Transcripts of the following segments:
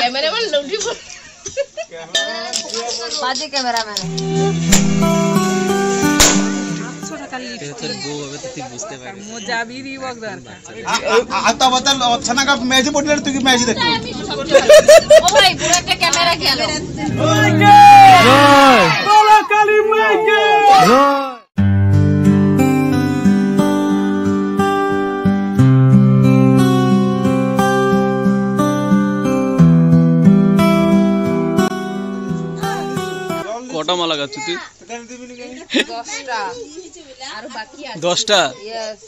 Cameraman लौटी बोल बाजी कैमरामैन छोटा खाली তোর বউ হবে তো তুই বুঝতে পারবি মজা বিরি বক দরকার आता बता छना का मैच पडले तू की मैच देख ओ भाई पूरा का कैमरा क्या लो बोला काली माई के কটা মালা গাছ তুই 10টা আর বাকি আছে 10টা यस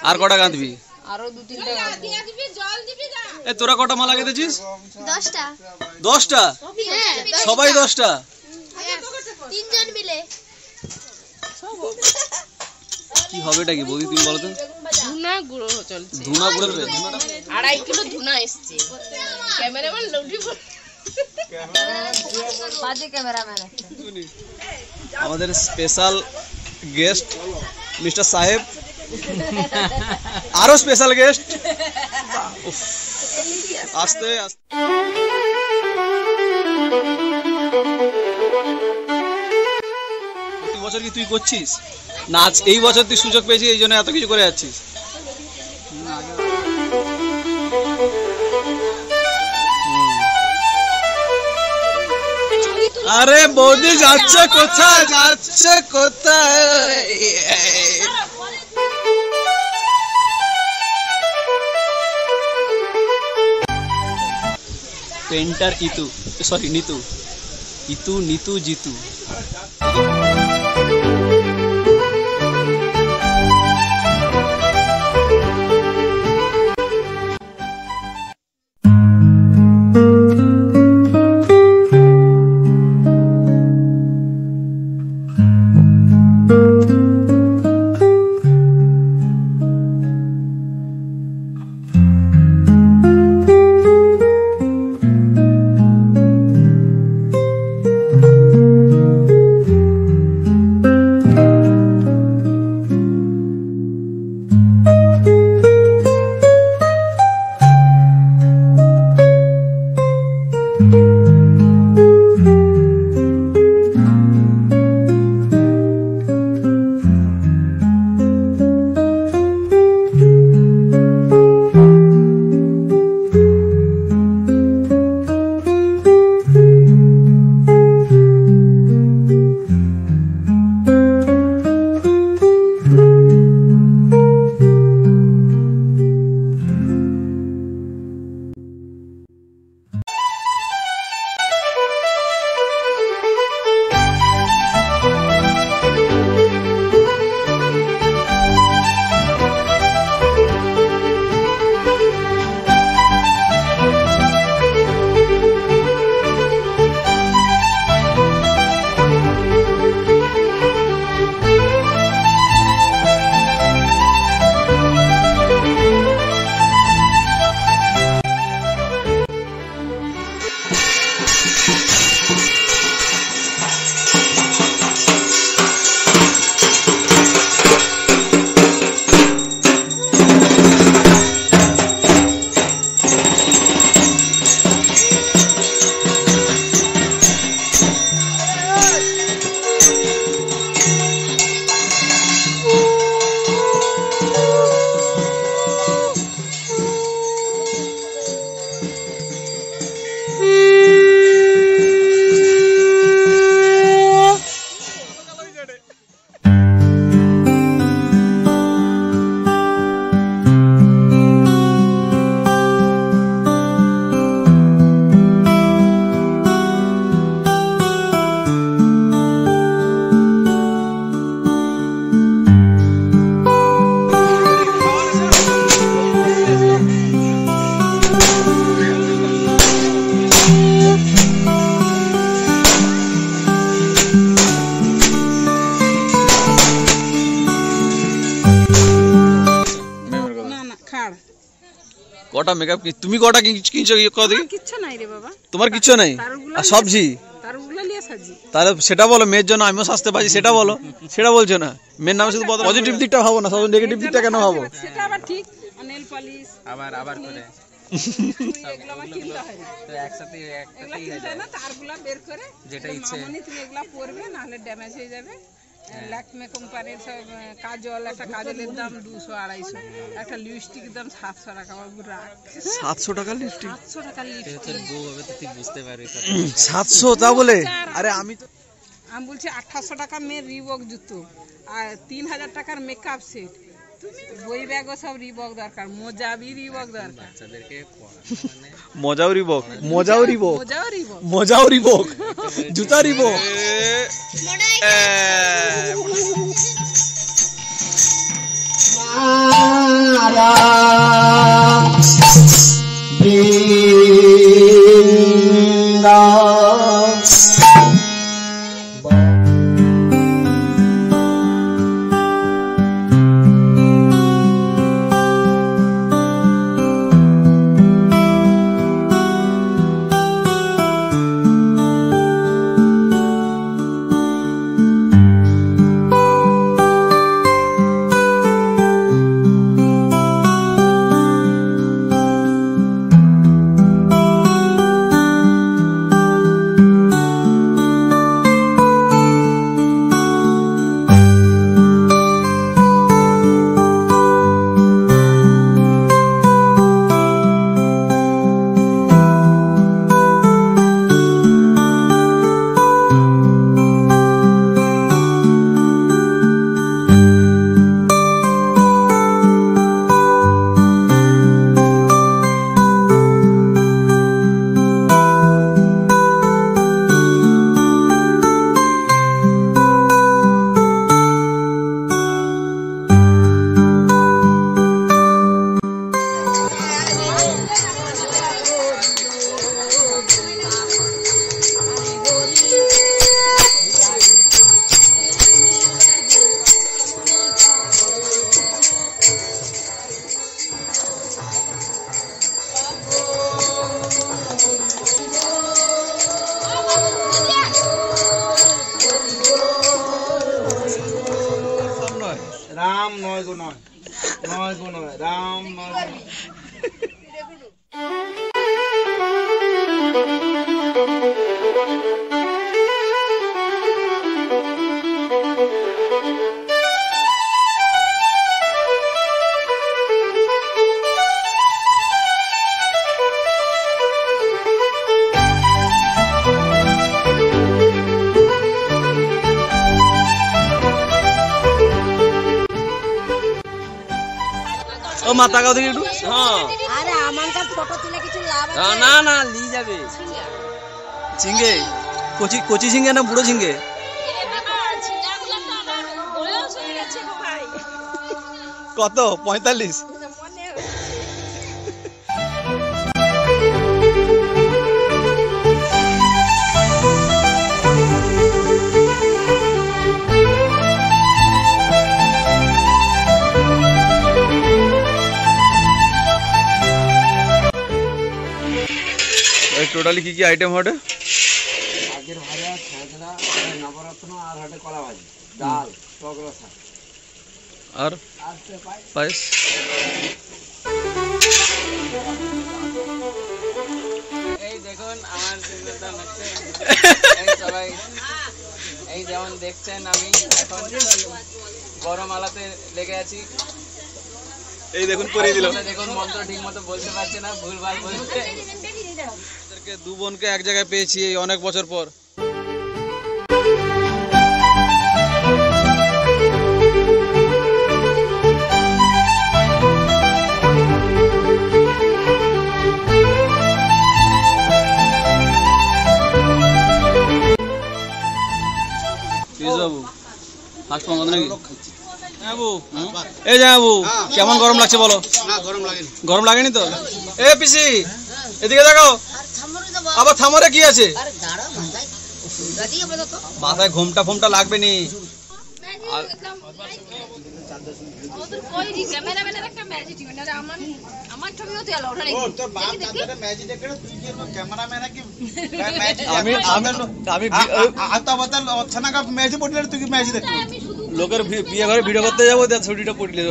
আর কটা গাঁথবি আরো 2-3টা গাঁথবো এ তোরা কটা মালা গেঁথেছিস 10টা 10টা হ্যাঁ সবাই 10টা তিনজন মিলে কি হবেটা কি বৌদি তুমি বলো তো ধুনা গুঁড়ো চলছে ধুনা গুড়বে ধুনাটা 2.5 কিলো ধুনা এসছে ক্যামেরাম্যান লৌটি बोल बाजी कैमरामैन আমাদের স্পেশাল গেস্ট মিস্টার সাহেব আরো স্পেশাল গেস্ট আস্তে আস্তে প্রতি বছর কি তুই করছিস নাচ এই বছর তুই সুযোগ পেয়েছিস এই জন্য এত কিছু করে যাচ্ছিস আরে বৌদি যাচ্ছে কোথায় পেন্টার ইতু সরি নিতু ইতু নিতু জিতু কটা মেকআপ কি তুমি কটা কিনছো কত দেখি কিচ্ছু নাই রে বাবা তোমার কিচ্ছু নাই আর সবজি তারগুলো নিয়ে সাজি তাহলে সেটা বলো মেয়ের জন্য আমিও সাজতে পারি সেটা বলো সেটা বলছো না মেয়ের নামে শুধু পজিটিভ দিকটা ভাবো না সব নেগেটিভ দিকটা কেন ভাবো সেটা আবার ঠিক নেল পলিশ আবার করে এগুলো আমার কিনতে হয় না, তো একসাথে এগুলো একটাতেই কিনতে হয়ে হয় যায় না, তারগুলো বের করে যেটা তো ইচ্ছে। মামনি তুমি এগুলো পরবে, নাহলে ড্যামেজ হয়ে যাবে। ল্যাকমে কোম্পানির সব কাজল, একটা কাজলের দাম 200-250, একটা লিপস্টিকের দাম 700 টাকা। বাবু রাখ, 700 টাকার লিপস্টিক? 700 টাকার তোর লিপস্টিক। বউ হবে তো তুই বুঝতে পারবি। 700 তা বলে? আরে আমি তো আমি বলছি 2800 টাকা মেয়ের রিবক জুতো, আর 3000 টাকার মেকআপ সেট, বই ব্যাগও সব রিবক দরকার, মোজাবি রিবক দরকার, বাচ্চাদেরকে পড়ানো মানে মজাও রিবক, মজাও রিবক, মোজাও রিবক। মজাও রিবক, জুতা রিবক। রাম নয় গো নয়, নয় গো নয়, রাম নয় গো নয়। ও মা তাকাও দেখি একটু। হ্যাঁ আরে আমানকার ফটো তুলে কিছু লাভ না না লি যাবে। ঝিঙ্গে, কচি কচি ঝিঙ্গে না বুড়ো ঝিঙ্গে? কত? 45? টোটালি কি কি আইটেম হবে? আগের ভাজা, ছজনা, নবরত্ন আর হটে কলা ভাজি, ডাল, টক রসা আর আর পায়েস। এই দেখুন আমার চিন্তা হচ্ছে, এই সবাই এই যেমন দেখছেন আমি এখন গরম আলাতে লেগে আছি। এই দেখুন পরিয়ে দিল। দেখুন মন্ত্র ঠিক মতো বলতে পারছে না, ভুলভাল বলছে। দু বোনকে এক জায়গায় পেয়েছি এই অনেক বছর পর। এই যাবো, কেমন গরম লাগছে বলো? গরম লাগেনি তো? এ পিসি এদিকে দেখাও। আবার থামরে কি আছে? মাথায় ঘুমটা ফোমটা লাগবে নি। লোকের বিয়ে ঘরে ভিডিও করতে যাবো, ছুটিটা পড়লে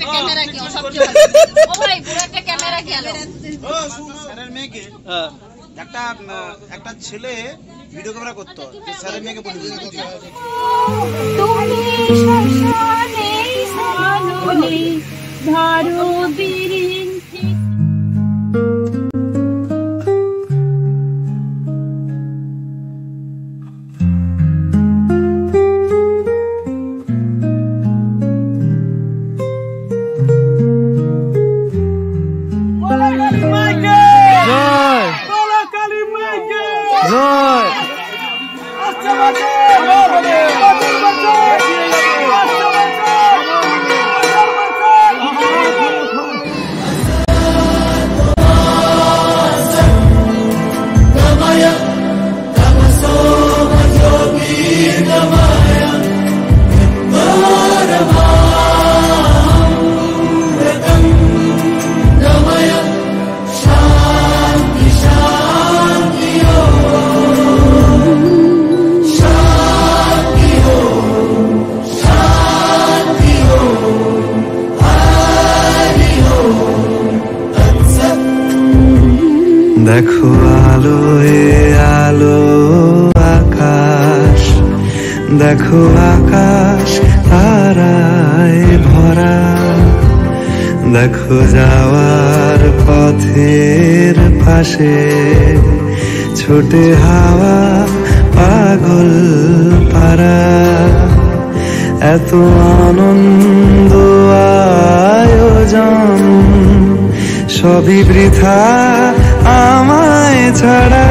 একটা ক্যামেরা কি সবচেয়ে ভালো। ও ভাই পুরো একটা ক্যামেরা গেল। স্যারের মেয়েকে হ্যাঁ একটা ছেলে ভিডিও ক্যামেরা করতো, যে স্যারের মেয়েকে বলে দিত। তুমি শ্মশানে সালনে ধরো বিরিঞ্চি। দেখো আলোয় আলো আকাশ, দেখো আকাশ তারায় ভরা, দেখো যাওয়ার পথের পাশে ছোটে হাওয়া পাগল পারা। এত আনন্দ আয়োজন সবই বৃথা আমায় ছাড়া।